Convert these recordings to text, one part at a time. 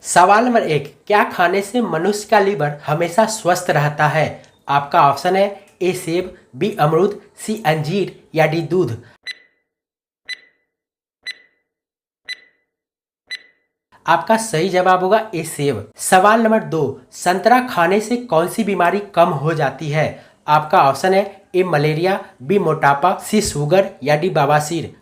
सवाल नंबर 1, क्या खाने से मनुष्य का लीवर हमेशा स्वस्थ रहता है? आपका ऑप्शन है ए सेब, बी अमरूद, सी अंजीर या डी दूध। आपका सही जवाब होगा ए सेब। सवाल नंबर 2, संतरा खाने से कौन सी बीमारी कम हो जाती है? आपका ऑप्शन है ए मलेरिया, बी मोटापा, सी शुगर या डी बवासीर।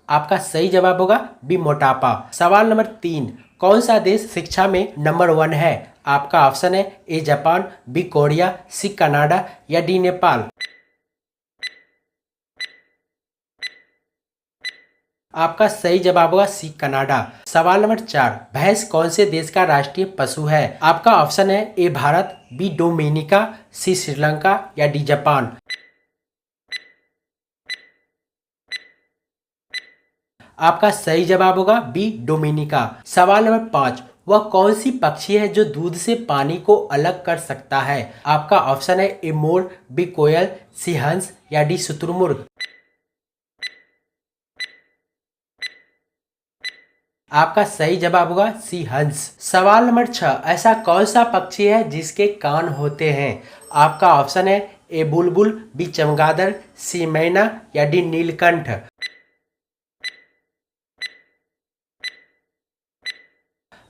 आपका सही जवाब होगा बी मोटापा। सवाल नंबर 3, कौन सा देश शिक्षा में नंबर 1 है? आपका ऑप्शन है A Japan, B Korea, C Canada या डी नेपाल। आपका सही जवाब होगा सी कनाडा। सवाल नंबर 4, भैंस कौन से देश का राष्ट्रीय पशु है? आपका ऑप्शन है ए भारत, बी डोमिनिका, सी श्रीलंका या डी जापान। आपका सही जवाब होगा बी डोमिनिका। सवाल नंबर 5, वह कौन सी पक्षी है जो दूध से पानी को अलग कर सकता है? आपका ऑप्शन है ए मोर, बी कोयल, सी हंस या डी शुतुरमुर्ग। आपका सही जवाब होगा सी हंस। सवाल नंबर 6, ऐसा कौन सा पक्षी है जिसके कान होते हैं? आपका ऑप्शन है ए बुलबुल, बी चमगादड़, सी मैना या डी नीलकंठ।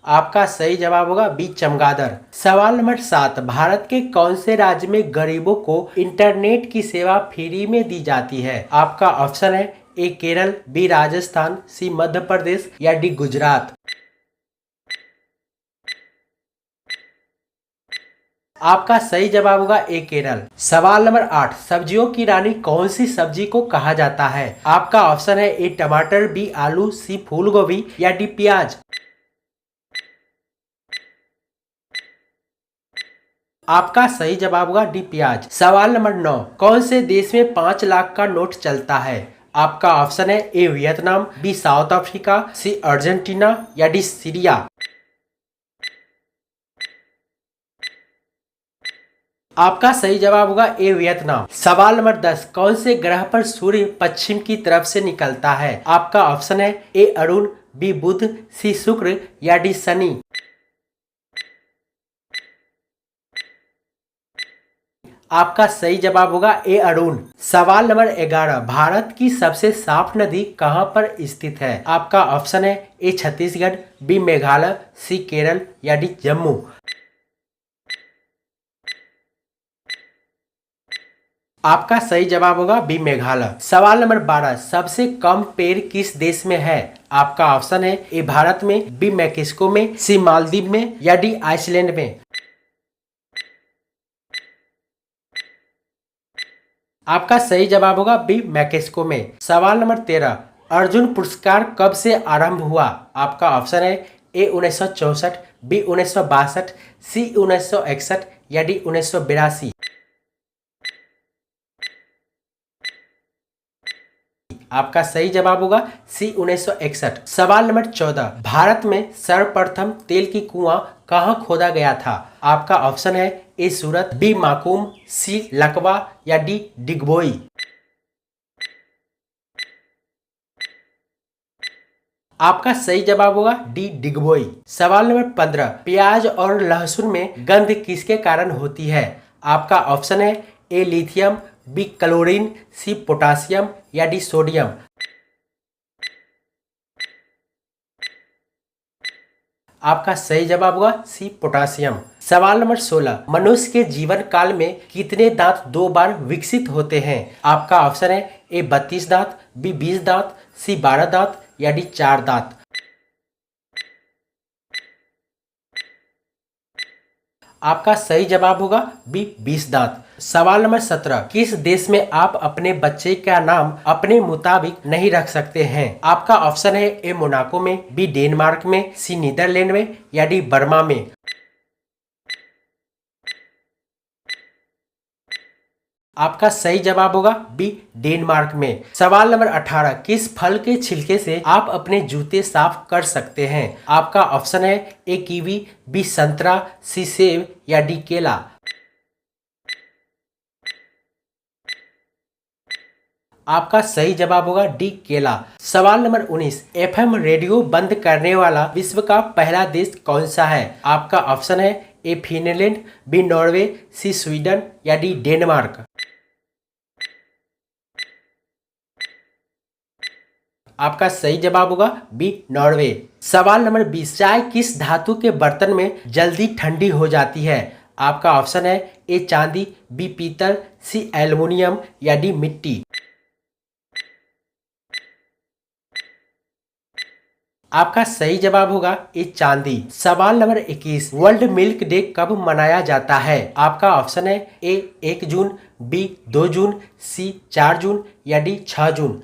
आपका सही जवाब होगा बी चमगादड़। सवाल नंबर 7, भारत के कौन से राज्य में गरीबों को इंटरनेट की सेवा फ्री में दी जाती है? आपका ऑप्शन है ए केरल, बी राजस्थान, सी मध्य प्रदेश या डी गुजरात। आपका सही जवाब होगा ए केरल। सवाल नंबर 8, सब्जियों की रानी कौन सी सब्जी को कहा जाता है? आपका ऑप्शन है ए टमाटर, बी आलू, सी फूल गोभी या डी प्याज। आपका सही जवाब होगा डी प्याज। सवाल नंबर 9, कौन से देश में 5 लाख का नोट चलता है? आपका ऑप्शन है A Vietnam, B South Africa, C Argentina या डी सीरिया। आपका सही जवाब होगा ए वियतनाम। सवाल नंबर 10, कौन से ग्रह पर सूर्य पश्चिम की तरफ से निकलता है? आपका ऑप्शन है ए अरुण, बी बुध, सी शुक्र या डी शनि। आपका सही जवाब होगा ए अरुण। सवाल नंबर 11, भारत की सबसे साफ नदी कहां पर स्थित है? आपका ऑप्शन है ए छत्तीसगढ़, बी मेघालय, सी केरल या डी जम्मू। आपका सही जवाब होगा बी मेघालय। सवाल नंबर 12, सबसे कम पेड़ किस देश में है? आपका ऑप्शन है ए भारत में, बी मैक्सिको में, सी मालदीव में या डी आइसलैंड में। आपका सही जवाब होगा बी मैक्सिको में। सवाल नंबर 13, अर्जुन पुरस्कार कब से आरंभ हुआ? आपका ऑप्शन है ए 1964, बी 1962, सी 1961 या डी 1982। आपका सही जवाब होगा सी 1961। सवाल नंबर 14, भारत में सर्वप्रथम तेल की कुआं कहां खोदा गया था? आपका ऑप्शन है ए सूरत, बी माकूम, सी लकवा या डी डिगबोई। आपका सही जवाब होगा डी डिगबोई। सवाल नंबर 15, प्याज और लहसुन में गंध किसके कारण होती है? आपका ऑप्शन है A lithium, B chlorine, C potassium या डी सोडियम। आपका सही जवाब होगा सी पोटासियम। सवाल नंबर 16, मनुष्य के जीवन काल में कितने दांत 2 बार विकसित होते हैं? आपका ऑप्शन है ए 32 दांत, बी 20 दांत, सी 12 दांत या डी 4 दांत। आपका सही जवाब होगा बी 20 दांत। सवाल नंबर 17, किस देश में आप अपने बच्चे का नाम अपने मुताबिक नहीं रख सकते हैं? आपका ऑप्शन है ए मोनाको में, बी डेनमार्क में, सी नीदरलैंड में या डी बर्मा में। आपका सही जवाब होगा बी डेनमार्क में। सवाल नंबर 18, किस फल के छिलके से आप अपने जूते साफ कर सकते हैं? आपका ऑप्शन है ए कीवी, बी संतरा, सी सेब या डी केला। आपका सही जवाब होगा डी केला। सवाल नंबर 19, एफएम रेडियो बंद करने वाला विश्व का पहला देश कौन सा है? आपका ऑप्शन है ए फिनलैंड, बी नॉर्वे, सी स्वीडन या डी डेनमार्क। आपका सही जवाब होगा बी नॉर्वे। सवाल नंबर 20, चाय किस धातु के बर्तन में जल्दी ठंडी हो जाती है? आपका ऑप्शन है ए चांदी, बी पीतल, सी एल्युमिनियम या डी मिट्टी। आपका सही जवाब होगा ए चांदी। सवाल नंबर 21, वर्ल्ड मिल्क डे कब मनाया जाता है? आपका ऑप्शन है ए 1 जून, बी 2 जून, सी 4 जून या डी 6 जून।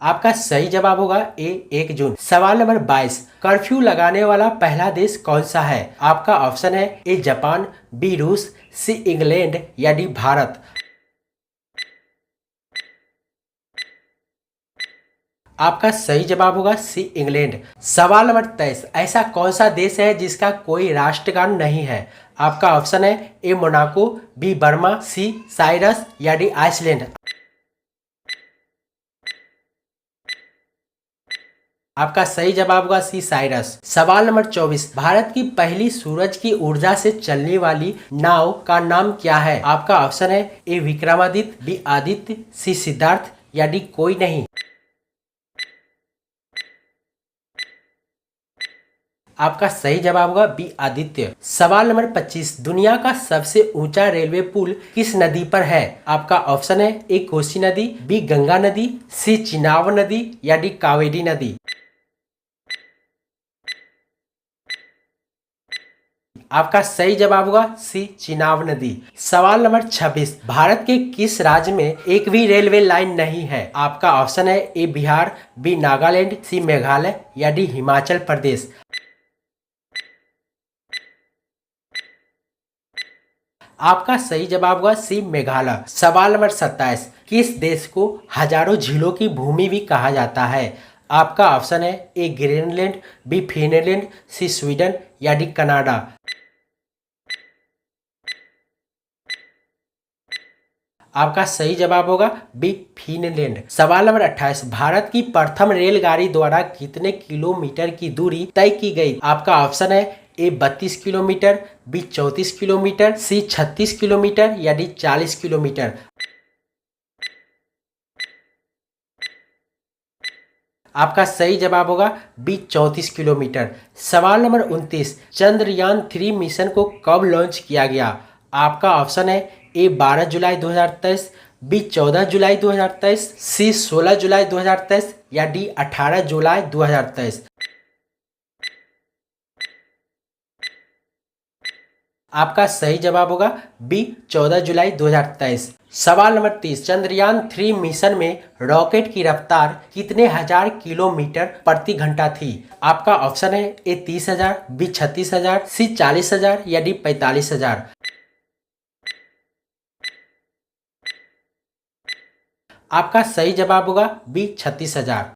आपका सही जवाब होगा ए 1 जून। सवाल नंबर 22, कर्फ्यू लगाने वाला पहला देश कौन सा है? आपका ऑप्शन है ए जापान, बी रूस, सी इंग्लैंड या डी भारत। आपका सही जवाब होगा सी इंग्लैंड। सवाल नंबर 23, ऐसा कौन सा देश है जिसका कोई राष्ट्रगान नहीं है? आपका ऑप्शन है ए मोनाको, बी बर्मा, सी साइरस या डी आइसलैंड। आपका सही जवाब होगा सी साइरस। सवाल नंबर 24, भारत की पहली सूरज की ऊर्जा से चलने वाली नाव का नाम क्या है? आपका ऑप्शन है ए विक्रमादित्य, बी आदित्य, सी सिद्धार्थ या डी कोई नहीं। आपका सही जवाब होगा बी आदित्य। सवाल नंबर 25, दुनिया का सबसे ऊंचा रेलवे पुल किस नदी पर है? आपका ऑप्शन है ए कोसी नदी, बी गंगा नदी, सी चिनाब नदी या डी कावेरी नदी। आपका सही जवाब होगा सी चिनाब नदी। सवाल नंबर 26, भारत के किस राज्य में एक भी रेलवे लाइन नहीं है? आपका ऑप्शन है ए बिहार, बी नागालैंड, सी मेघालय या डी हिमाचल प्रदेश। आपका सही जवाब होगा सी मेघालय। सवाल नंबर 27, किस देश को हजारों झीलों की भूमि भी कहा जाता है? आपका ऑप्शन है ए ग्रीनलैंड, बी फिनलैंड, सी स्वीडन या डी कनाडा। आपका सही जवाब होगा बी फिनलैंड। सवाल नंबर 28, भारत की प्रथम रेलगाड़ी द्वारा कितने किलोमीटर की दूरी तय की गई? आपका ऑप्शन है ए 32 किलोमीटर, बी 34 किलोमीटर, सी 36 किलोमीटर या डी 40 किलोमीटर। आपका सही जवाब होगा बी 34 किलोमीटर। सवाल नंबर 29, चंद्रयान 3 मिशन को कब लॉन्च किया गया? आपका ऑप्शन है ए 12 जुलाई 2023, बी 14 जुलाई 2023, सी 16 जुलाई 2023 या डी 18 जुलाई 2023। आपका सही जवाब होगा बी 14 जुलाई 2023। सवाल नंबर 30, चंद्रयान 3 मिशन में रॉकेट की रफ्तार कितने हजार किलोमीटर प्रति घंटा थी? आपका ऑप्शन है ए 30,000, बी 36,000, सी 40,000 या डी 45,000। आपका सही जवाब होगा बी 36,000।